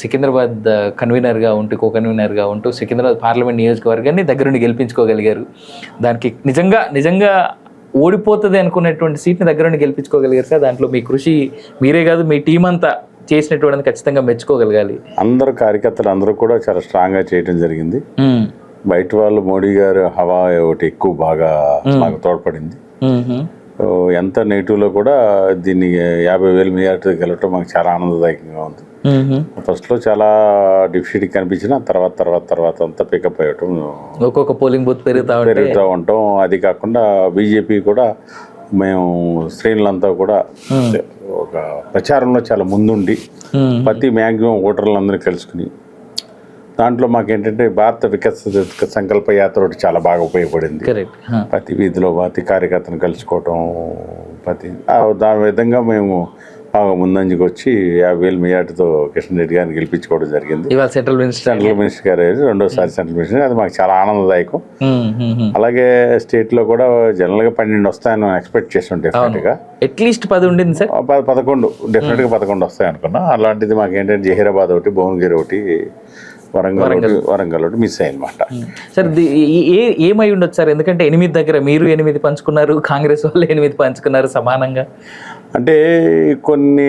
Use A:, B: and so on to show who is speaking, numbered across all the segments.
A: సికింద్రాబాద్ కన్వీనర్గా ఉంటూ కన్వీనర్గా ఉంటూ సికింద్రాబాద్ పార్లమెంట్ నియోజకవర్గాన్ని దగ్గరుండి గెలిపించుకోగలిగారు. దానికి నిజంగా ఓడిపోతుంది అనుకున్నటువంటి సీట్ని దగ్గరుండి గెలిపించుకోగలిగారు సార్. దాంట్లో మీ కృషి మీరే కాదు, మీ టీం అంతా చేసినటువంటి ఖచ్చితంగా మెచ్చుకోగలగాలి.
B: అందరూ కార్యకర్తలు అందరూ కూడా చాలా స్ట్రాంగ్గా చేయడం జరిగింది. బయట వాళ్ళు మోడీ గారు హవా ఒకటి ఎక్కువ బాగా మాకు తోడ్పడింది. ఎంత నెగిటివ్లో కూడా దీన్ని 50,000 మెజార్టీ గెలవటం మాకు చాలా ఆనందదాయకంగా ఉంది. ఫస్ట్లో చాలా డిఫిసిట్ కనిపించిన తర్వాత అంతా పికప్ అయ్యటం,
A: ఒక్కొక్క పోలింగ్ బూత్ పెరుగుతూ
B: ఉంటాం. అది కాకుండా బీజేపీ కూడా మేము శ్రేణులంతా కూడా ఒక ప్రచారంలో చాలా ముందుండి ప్రతి మ్యాక్సిమం ఓటర్లందరినీ కలుసుకుని దాంట్లో మాకేంటంటే భారత వికసిత సంకల్ప యాత్ర ఒకటి చాలా బాగా ఉపయోగపడింది. ప్రతి వీధిలో ప్రతి కార్యకర్తను కలుసుకోవటం దాని విధంగా మేము బాగా ముందంజకు వచ్చి 50,000 మెజార్టీతో కిషన్ రెడ్డి గారిని గెలిపించుకోవడం జరిగింది.
A: సెంట్రల్ మినిస్టర్
B: గారు రెండోసారి సెంట్రల్ మినిస్టర్, అది మాకు చాలా ఆనందదాయకం. అలాగే స్టేట్ లో కూడా జనరల్ గా 12 వస్తాయని ఎక్స్పెక్ట్ చేసాం. డెఫినెట్ గా
A: అట్లీస్ట్ 10 ఉండింది సార్.
B: 11 డెఫినెట్ గా 11 వస్తాయి అనుకున్నాం. అలాంటిది మాకు ఏంటంటే జహీరాబాద్ ఒకటి, భువనగిరి ఒకటి, వరంగల్ ఒకటి మిస్ అయ్యనమాట.
A: సార్ ఏమై ఉండొచ్చు సార్? ఎందుకంటే 8 దగ్గర మీరు 8 పంచుకున్నారు, కాంగ్రెస్ వాళ్ళు 8 పంచుకున్నారు సమానంగా.
B: అంటే కొన్ని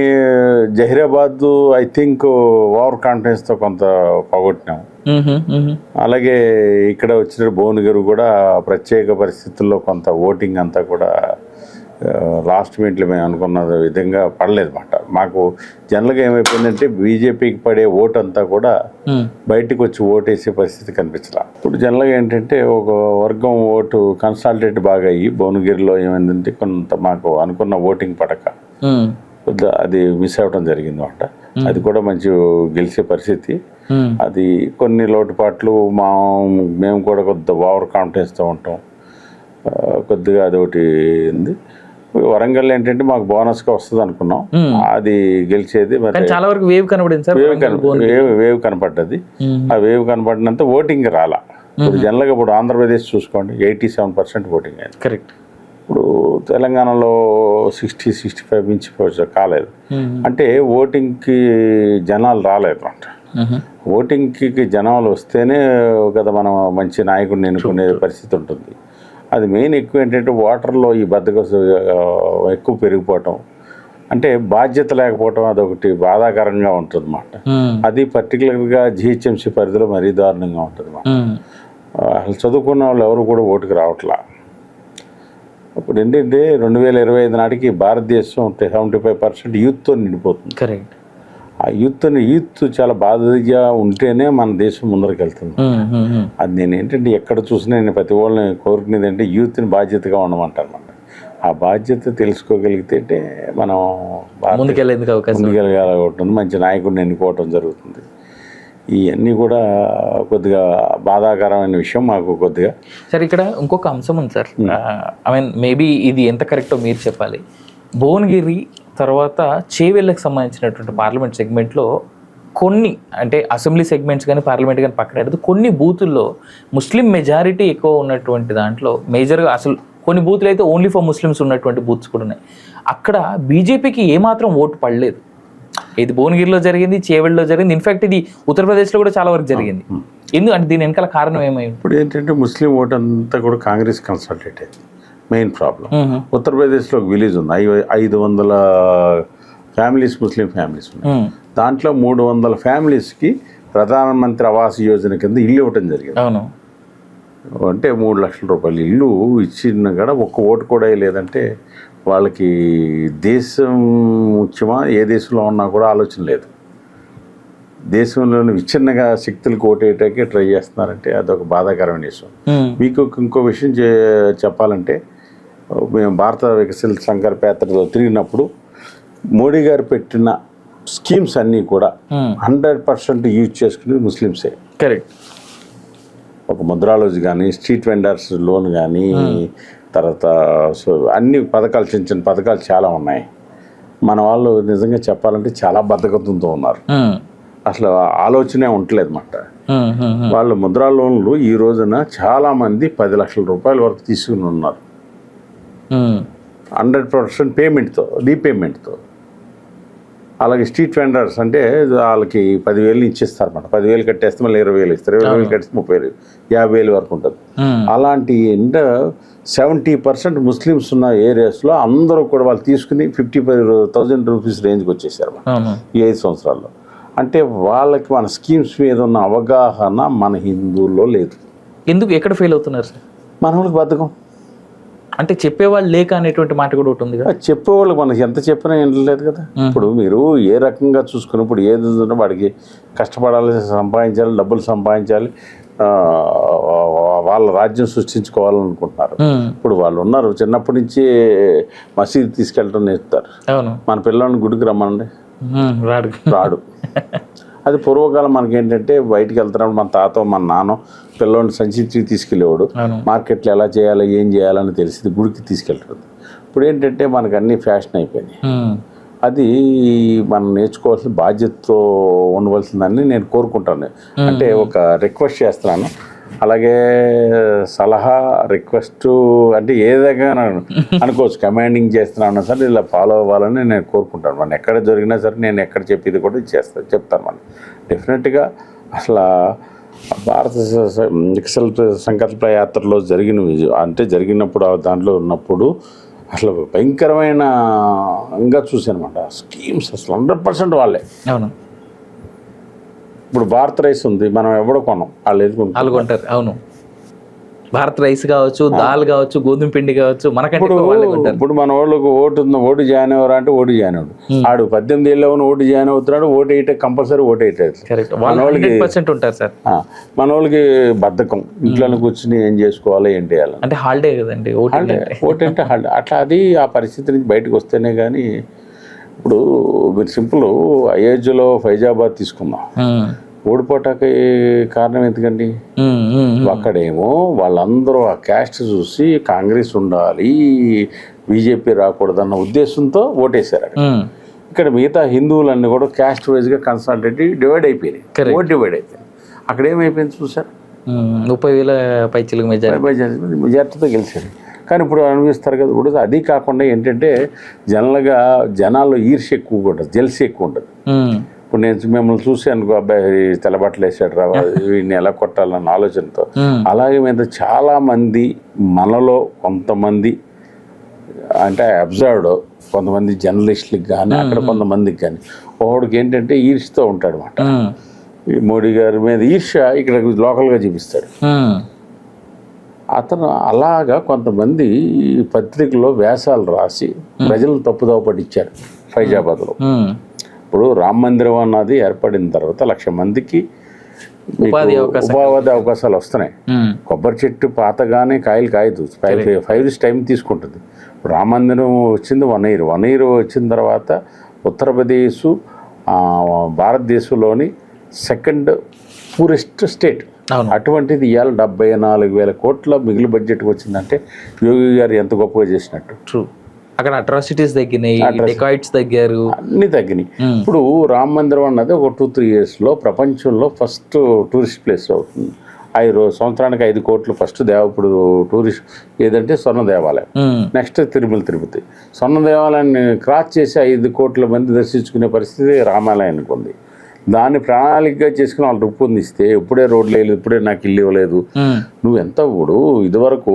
B: జహీరాబాద్ ఐ థింక్ ఓవర్ కాన్ఫిడెన్స్తో కొంత పోగొట్టినాం. అలాగే ఇక్కడ వచ్చిన భువనగిరి కూడా ప్రత్యేక పరిస్థితుల్లో కొంత ఓటింగ్ అంతా కూడా లాస్ట్ మినిట్లో మేము అనుకున్న విధంగా పడలేదు అన్నమాట. మాకు జనరల్గా ఏమైపోయిందంటే బీజేపీకి పడే ఓటు అంతా కూడా బయటకు వచ్చి ఓటేసే పరిస్థితి కనిపించలా. ఇప్పుడు జనరల్గా ఏంటంటే ఒక వర్గం ఓటు కన్సాలిడేట్ బాగా అయ్యి భువనగిరిలో ఏమైందంటే కొంత మాకు అనుకున్న ఓటింగ్ పడక అది మిస్ అవ్వడం జరిగింది అన్నమాట. అది కూడా మంచి గెలిచే పరిస్థితి. అది కొన్ని లోటుపాట్లు మేము కూడా కొద్ది ఓవర్ కాన్ఫిడెన్స్తో ఉంటాం. కొద్దిగా అదొకటి ఉంది. వరంగల్ ఏంటంటే మాకు బోనస్గా వస్తుంది అనుకున్నాం, అది గెలిచేది మరి
A: చాలా వరకు వేవ్ కనపడింది సార్.
B: వేవ్ కనపడ్డది. ఆ వేవ్ కనపడినంత ఓటింగ్ రాలా. ఇప్పుడు జనరల్గా ఇప్పుడు ఆంధ్రప్రదేశ్ చూసుకోండి 87% ఓటింగ్ అయింది.
A: కరెక్ట్.
B: ఇప్పుడు తెలంగాణలో 60-65 మించిపోవచ్చు కాలేదు. అంటే ఓటింగ్కి జనాలు రాలేదు అంట. ఓటింగ్కి జనాలు వస్తేనే కదా మనం మంచి నాయకుడిని ఎన్నుకునే పరిస్థితి ఉంటుంది. అది మెయిన్ ఎక్కువ ఏంటంటే వాటర్లో ఈ బద్దకొస్తు ఎక్కువ పెరిగిపోవటం, అంటే బాధ్యత లేకపోవటం, అదొకటి బాధాకరంగా ఉంటుంది అన్నమాట. అది పర్టికులర్గా జిహెచ్ఎంసీ పరిధిలో మరీ దారుణంగా ఉంటుంది అన్నమాట. అసలు చదువుకున్న వాళ్ళు ఎవరు కూడా ఓటుకు రావట్లా. ఇప్పుడు ఏంటంటే 2025 నాటికి భారతదేశం 75% యూత్తో నిండిపోతుంది.
A: కరెక్ట్.
B: ఆ యూత్ చాలా బాధ్యతగా ఉంటేనే మన దేశం ముందరికి వెళ్తుంది. అది నేను ఏంటంటే ఎక్కడ చూసినా నేను ప్రతి వాళ్ళని కోరుకునేది అంటే యూత్ని బాధ్యతగా ఉండమంటారు అన్నమాట. ఆ బాధ్యత తెలుసుకోగలిగితే మనం ముందుకెళ్ళగలుగుతుంది, మంచి నాయకుడిని ఎన్నుకోవటం జరుగుతుంది. ఇవన్నీ కూడా కొద్దిగా బాధాకరమైన విషయం మాకు కొద్దిగా.
A: సార్ ఇక్కడ ఇంకొక అంశం ఉంది సార్. ఐ మీన్ మేబీ ఇది ఎంత కరెక్టో మీరు చెప్పాలి. భువనగిరి తర్వాత చేవెళ్ళకి సంబంధించినటువంటి పార్లమెంట్ సెగ్మెంట్లో కొన్ని, అంటే అసెంబ్లీ సెగ్మెంట్స్ కానీ పార్లమెంట్ కానీ పక్కన కొన్ని బూతుల్లో ముస్లిం మెజారిటీ ఎక్కువ ఉన్నటువంటి దాంట్లో మేజర్గా అసలు కొన్ని బూతులు అయితే ఓన్లీ ఫర్ ముస్లిమ్స్ ఉన్నటువంటి బూత్స్ కూడా ఉన్నాయి. అక్కడ బీజేపీకి ఏమాత్రం ఓటు పడలేదు. ఇది భువనగిరిలో జరిగింది, చేవెళ్ళలో జరిగింది, ఇన్ఫాక్ట్ ఇది ఉత్తరప్రదేశ్లో కూడా చాలా వరకు జరిగింది. ఎందుకంటే దీని వెనకాల కారణం ఏమైంది?
B: ఇప్పుడు ఏంటంటే ముస్లిం ఓటు అంతా కూడా కాంగ్రెస్ కన్సల్టేట్ అయింది. మెయిన్ ప్రాబ్లం ఉత్తరప్రదేశ్లో ఒక విలేజ్ ఉంది, 500 ఫ్యామిలీస్ ముస్లిం ఫ్యామిలీస్ ఉన్నాయి. దాంట్లో 300 ఫ్యామిలీస్కి ప్రధానమంత్రి ఆవాస్ యోజన కింద ఇల్లు ఇవ్వటం జరిగింది. అంటే 3 లక్షల రూపాయలు ఇల్లు ఇచ్చిన కూడా ఒక్క ఓటు కూడా లేదంటే వాళ్ళకి దేశం ముఖ్యమా, ఏ దేశంలో ఉన్నా కూడా ఆలోచన లేదు. దేశంలోని విచ్ఛిన్నగా శక్తులకు ఓటేయటానికి ట్రై చేస్తున్నారంటే అదొక బాధాకరమైన విషయం. మీకు ఇంకో విషయం చెప్పాలంటే, మేము భారత వికసిత సంకల్ప యాత్రలో తిరిగినప్పుడు మోడీ గారు పెట్టిన స్కీమ్స్ అన్నీ కూడా 100% యూజ్ చేసుకునేది ముస్లిమ్సే.
A: కరెక్ట్.
B: ఒక ముద్రాలోజు కానీ, స్ట్రీట్ వెండర్స్ లోన్ కానీ, తర్వాత అన్ని పథకాలు, చిన్న చిన్న పథకాలు చాలా ఉన్నాయి. మన వాళ్ళు నిజంగా చెప్పాలంటే చాలా బద్ధకతంతో ఉన్నారు. అసలు ఆలోచనే ఉండలేదు అన్నమాట. వాళ్ళు ముద్రా లోన్లు ఈ రోజున చాలామంది 10 లక్షల రూపాయల వరకు తీసుకుని ఉన్నారు. 100% పేమెంట్తో, రీపేమెంట్తో. అలాగే స్ట్రీట్ వెండర్స్ అంటే వాళ్ళకి 10,000 ఇచ్చేస్తారు అన్నమాట. 10,000 కట్టేస్తే మళ్ళీ 20,000 ఇస్తారు, 20,000 కట్టేస్తే 30,000, 50,000 వరకు ఉంటుంది. అలాంటి 70% ముస్లిమ్స్ ఉన్న ఏరియాస్లో అందరూ కూడా వాళ్ళు తీసుకుని 50,000 రూపీస్ రేంజ్కి వచ్చేసారు ఈ 5 సంవత్సరాల్లో. అంటే వాళ్ళకి మన స్కీమ్స్ మీద ఉన్న అవగాహన మన హిందువుల్లో లేదు.
A: ఎందుకు ఎక్కడ ఫెయిల్ అవుతున్నారు సార్?
B: మన వాళ్ళకి బద్ధకం.
A: అంటే చెప్పేవాళ్ళు లేక అనేటువంటి మాట కూడా ఉంటుంది కదా.
B: చెప్పేవాళ్ళు మనకి ఎంత చెప్పినా ఏం లేదు కదా. ఇప్పుడు మీరు ఏ రకంగా చూసుకున్నప్పుడు ఏది ఉందో వాడికి కష్టపడాలి, సంపాదించాలి, డబ్బులు సంపాదించాలి, వాళ్ళ రాజ్యం సృష్టించుకోవాలనుకుంటున్నారు. ఇప్పుడు వాళ్ళు ఉన్నారు చిన్నప్పటి నుంచి మసీదు తీసుకెళ్ళడం నేర్పుతారు. మన పిల్లల్ని గుడికి రమ్మనండి, రాడు. అది పూర్వకాలం మనకేంటంటే బయటికి వెళ్తున్నప్పుడు మన తాత మన నాన్న పిల్లోని సంచి తీసుకెళ్ళేవాడు, మార్కెట్లో ఎలా చేయాలి ఏం చేయాలని తెలిసింది, గుడికి తీసుకెళ్తాడు. ఇప్పుడు ఏంటంటే మనకు అన్ని ఫ్యాషన్ అయిపోయినాయి. అది మనం నేర్చుకోవాల్సిన బాధ్యతతో ఉండవలసిందని నేను కోరుకుంటాను. అంటే ఒక రిక్వెస్ట్ చేస్తున్నాను, అలాగే సలహా రిక్వెస్ట్ అంటే ఏదైనా అనుకోవచ్చు, కమాండింగ్ చేస్తున్నాను సరే ఇలా ఫాలో అవ్వాలని నేను కోరుకుంటాను. మనం ఎక్కడ జరిగినా సరే నేను ఎక్కడ చెప్పేది కూడా చెప్తాను. మనం డెఫినెట్గా అసలు భారత వికసిత సంకల్ప యాత్రలో జరిగినప్పుడు దాంట్లో ఉన్నప్పుడు అసలు భయంకరమైన చూసానమాట. స్కీమ్స్ అసలు 100% వాళ్ళే.
A: అవును,
B: ఇప్పుడు భారత్ రైస్ ఉంది, మనం ఎవడో కొనం, వాళ్ళు
A: కొంటారు. అవును, భారత్ రైస్ కావచ్చు, దాల్ కావచ్చు, గోధుమ పిండి కావచ్చు, మనకంటే
B: ఇప్పుడు మన వాళ్ళకి ఓటు జాయిన్ అవ్వరా అంటే ఓటు జాయిన్ అవ్వడు. ఆడు 18 ఏళ్ళ ఓటు జాయిన్ అవుతున్నాడు, ఓటు వేయటం కంపల్సరీ ఓటు వేయటం. మన వాళ్ళకి బద్ధకం, ఇంట్లోనే కూర్చుని ఏం చేసుకోవాలి ఏం చేయాలి
A: అంటే హాలిడే కదండి
B: ఓటు అంటే హాలిడే. అట్లా అది ఆ పరిస్థితి నుంచి బయటకు వస్తేనే కానీ. ఇప్పుడు మీరు సింపుల్ అయోధ్యలో ఫైజాబాద్ తీసుకున్నాం, ఓడిపోటానికి కారణం ఎందుకండి? అక్కడేమో వాళ్ళందరూ ఆ క్యాస్ట్ చూసి కాంగ్రెస్ ఉండాలి, బీజేపీ రాకూడదన్న ఉద్దేశంతో ఓటేశారు. ఇక్కడ మిగతా హిందువులన్నీ కూడా క్యాస్ట్ వైజ్గా కన్సల్టేటివ్ డివైడ్ అయిపోయినాయి, ఓట్ డివైడ్ అయిపోయింది. అక్కడ ఏమైపోయింది చూసారు,
A: 30,000 పైచిలకు
B: మెజార్టీతో గెలిచారు. కానీ ఇప్పుడు అనిపిస్తారు కదా. ఇప్పుడు అది కాకుండా ఏంటంటే జనాల్లో ఈర్ష్య ఎక్కువ ఉంటుంది, జెల్సీ ఎక్కువ ఉంటుంది. ఇప్పుడు నేను మిమ్మల్ని చూసి అనుకో, అబ్బాయి తెల్లబట్టలు వేసాడు రా, వీడిని ఎలా కొట్టాలన్న ఆలోచనతో. అలాగే మీద చాలా మంది మనలో కొంతమంది అంటే అబ్జర్వ్డ్, కొంతమంది జర్నలిస్టులకు కానీ అక్కడ కొంతమందికి కానీ ఒకడికి ఏంటంటే ఈర్ష్యతో ఉంటాడు అన్నమాట. మోడీ గారి మీద ఈర్ష్య ఇక్కడ లోకల్గా చూపిస్తాడు అతను. అలాగా కొంతమంది పత్రికల్లో వ్యాసాలు రాసి ప్రజలను తప్పుదోవ పట్టించారు ఫైజాబాద్లో. ఇప్పుడు రామ మందిరం అన్నది ఏర్పడిన తర్వాత 1,00,000 మందికి ఉపాధి అవకాశాలు వస్తున్నాయి. కొబ్బరి చెట్టు పాతగానే కాయలు కాయదు, 5 years టైం తీసుకుంటుంది. రామ మందిరం వచ్చింది 1 year. 1 year వచ్చిన తర్వాత ఉత్తరప్రదేశ్ భారతదేశంలోని 2nd పూరెస్ట్ స్టేట్. అటువంటిది ఇవాళ 74,000 కోట్ల మిగులు బడ్జెట్కి వచ్చిందంటే యోగి గారు ఎంత గొప్పగా చేసినట్టు.
A: ట్రూ. అక్కడ అట్రాసిటీస్ తగ్గినాయి, డెకాయిట్స్ తగ్గారు,
B: అన్ని తగ్గినాయి. ఇప్పుడు రామ మందిరం అన్నది ఒక 2-3 yearsలో ప్రపంచంలో ఫస్ట్ టూరిస్ట్ ప్లేస్ అవుతుంది. 5 సంవత్సరానికి 5 కోట్లు ఫస్ట్ ఇప్పుడు టూరిస్ట్ ఏదంటే స్వర్ణ దేవాలయం, నెక్స్ట్ తిరుపతి. స్వర్ణ దేవాలయాన్ని క్రాస్ చేసి 5 కోట్ల మంది దర్శించుకునే పరిస్థితి రామాలయానికి ఉంది. దాన్ని ప్రణాళికగా చేసుకుని వాళ్ళు రూపొందిస్తే ఇప్పుడే రోడ్లు వేయలేదు, ఇప్పుడే నాకు ఇల్లు ఇవ్వలేదు. నువ్వు ఎంత ఇప్పుడు ఇదివరకు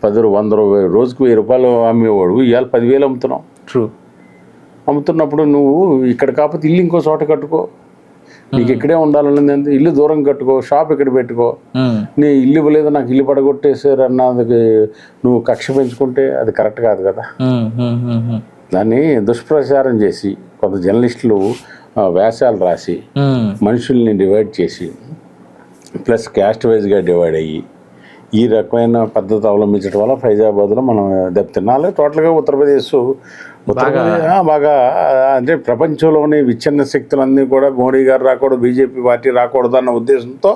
B: 10-100 రోజుకు 1000 రూపాయలు అమ్మేవాడు, ఇవాళ 10,000 అమ్ముతున్నావు.
A: ట్రూ.
B: అమ్ముతున్నప్పుడు నువ్వు ఇక్కడ కాకపోతే ఇల్లు ఇంకో చోట కట్టుకో, నీకు ఇక్కడే ఉండాలన్నది ఇల్లు దూరం కట్టుకో, షాప్ ఇక్కడ పెట్టుకో. నీ ఇల్లు ఇవ్వలేదు, నాకు ఇల్లు పడగొట్టేసారు అన్నది నువ్వు కక్ష పెంచుకుంటే అది కరెక్ట్ కాదు కదా. దాన్ని దుష్ప్రచారం చేసి కొంత జర్నలిస్టులు వ్యాసాలు రాసి మనుషుల్ని డివైడ్ చేసి ప్లస్ క్యాస్ట్ వైజ్గా డివైడ్ అయ్యి ఈ రకమైన పద్ధతి అవలంబించడం వల్ల ఫైజాబాద్లో మనం దెబ్బతిన్నాలి. టోటల్గా ఉత్తరప్రదేశ్ బాగా అంటే ప్రపంచంలోని విచ్ఛిన్న శక్తులన్నీ కూడా మోడీ గారు రాకూడదు, బీజేపీ పార్టీ రాకూడదు అన్న ఉద్దేశంతో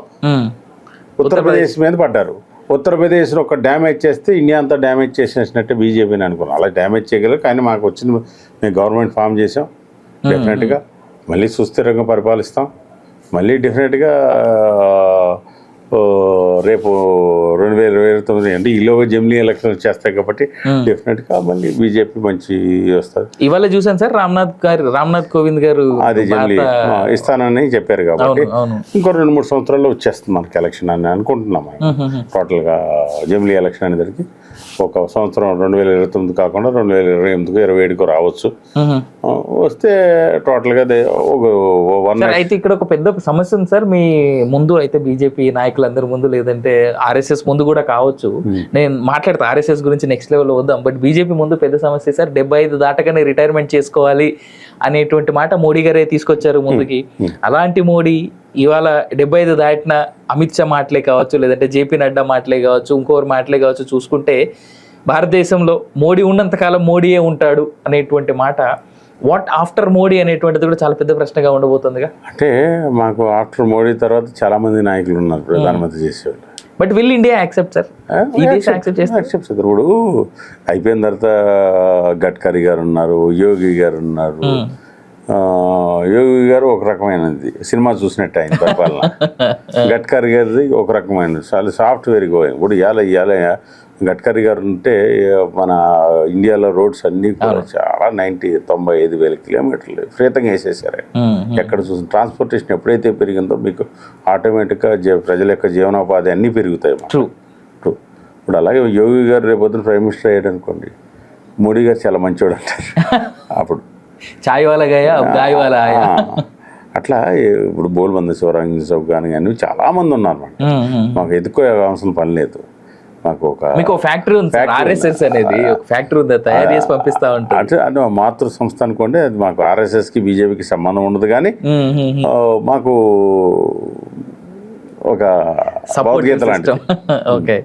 B: ఉత్తరప్రదేశ్ మీద పడ్డారు. ఉత్తరప్రదేశ్లో ఒక డ్యామేజ్ చేస్తే ఇండియా అంతా డ్యామేజ్ చేసినట్టే బీజేపీని అనుకున్నాం. అలా డ్యామేజ్ చేయగలరు. కానీ మాకు వచ్చింది, మేము గవర్నమెంట్ ఫామ్ చేసాం, డెఫినెట్గా మళ్ళీ సుస్థిరంగా పరిపాలిస్తాం. మళ్ళీ డెఫినెట్గా రేపు 2029 అంటే ఈలోగా జమిలీ ఎలక్షన్ చేస్తాయి కాబట్టి డెఫినెట్గా మళ్ళీ బీజేపీ మంచి వస్తుంది.
A: ఇవాళ చూసాను సార్ రామ్నాథ్ కోవింద్ గారు
B: అది జమిలీ ఇస్తానని చెప్పారు కాబట్టి
A: అవును
B: ఇంకో 2-3 సంవత్సరాల్లో వచ్చేస్తుంది మనకి ఎలక్షన్ అని అనుకుంటున్నాం. టోటల్గా జమిలీ ఎలక్షన్ అనేసరికి ఒక సంవత్సరం 2029 కాకుండా 2028 27 రావచ్చు. వస్తే టోటల్గా
A: అయితే ఇక్కడ ఒక పెద్ద సమస్య ఉంది సార్. మీ ముందు అయితే బీజేపీ నాయకులందరి ముందు, లేదంటే ఆర్ఎస్ఎస్ ముందు కూడా కావచ్చు. నేను మాట్లాడతా ఆర్ఎస్ఎస్ గురించి నెక్స్ట్ లెవెల్లో వద్దాం. బట్ బీజేపీ ముందు పెద్ద సమస్య సార్, 75 దాటగానే రిటైర్మెంట్ చేసుకోవాలి అనేటువంటి మాట మోడీ గారే తీసుకొచ్చారు ముందుకి. అలాంటి మోడీ ఇవాళ 75 దాటిన అమిత్ షా మాటలే కావచ్చు, లేదంటే జేపీ నడ్డా మాటలే కావచ్చు, ఇంకోరు మాటలే కావచ్చు, చూసుకుంటే భారతదేశంలో మోడీ ఉన్నంతకాలం మోడీయే ఉంటాడు అనేటువంటి మాట వాట్ ఆఫ్టర్ మోడీ అనేటువంటిది కూడా చాలా పెద్ద ప్రశ్నగా ఉండబోతుందిగా.
B: అంటే మాకు ఆఫ్టర్ మోడీ తర్వాత చాలా మంది నాయకులు ఉన్నారు ప్రధానమంత్రి చేసేవాళ్ళు.
A: But will India accept sir? ఈ దేశం యాక్సెప్ట్ చేస్తారు.
B: ఇప్పుడు అయిపోయిన తర్వాత గడ్కరీ గారు ఉన్నారు, యోగి గారు ఉన్నారు. యోగి గారు ఒక రకమైనది సినిమా చూసినట్టు ఆయన పరిపాలన. గడ్కరీ గారిది ఒక రకమైనది చాలా సాఫ్ట్వేర్ గోయింగ్. ఇప్పుడు ఇవాళ గడ్కరీ గారు ఉంటే మన ఇండియాలో రోడ్స్ అన్నీ కూడా చాలా 95 వేల కిలోమీటర్లు విపరీతంగా వేసేసారు. ఎక్కడ చూసిన ట్రాన్స్పోర్టేషన్ ఎప్పుడైతే పెరిగిందో మీకు ఆటోమేటిక్గా ప్రజల యొక్క జీవనోపాధి అన్నీ పెరుగుతాయి. ఇప్పుడు అలాగే యోగి గారు రేపొద్దున ప్రైమ్ మినిస్టర్ అయ్యాడు అనుకోండి, మోడీ గారు చాలా మంచివాడు అంటారు. అప్పుడు
A: చాయ్ వాలా గయా గాయ్ వాలా ఆయా.
B: అట్లా ఇప్పుడు బోల్బంద శివరంజన్ సౌ కానీ చాలా మంది ఉన్నారు. మాకు ఎదుర్కోవాల్సిన పని లేదు.
A: మీకు ఫ్యాక్టరీ ఉంది సార్, ఆర్ఎస్ఎస్ అనేది ఒక ఫ్యాక్టరీ ఉంది, తయారు చేసి పంపిస్తా ఉంటారు.
B: అంటే మాతృ సంస్థ అనుకోండి. అది మాకు ఆర్ఎస్ఎస్కి బీజేపీకి సంబంధం ఉండదు. కానీ మాకు ఒక భగవద్గీత లాంటిది.
A: ఓకే.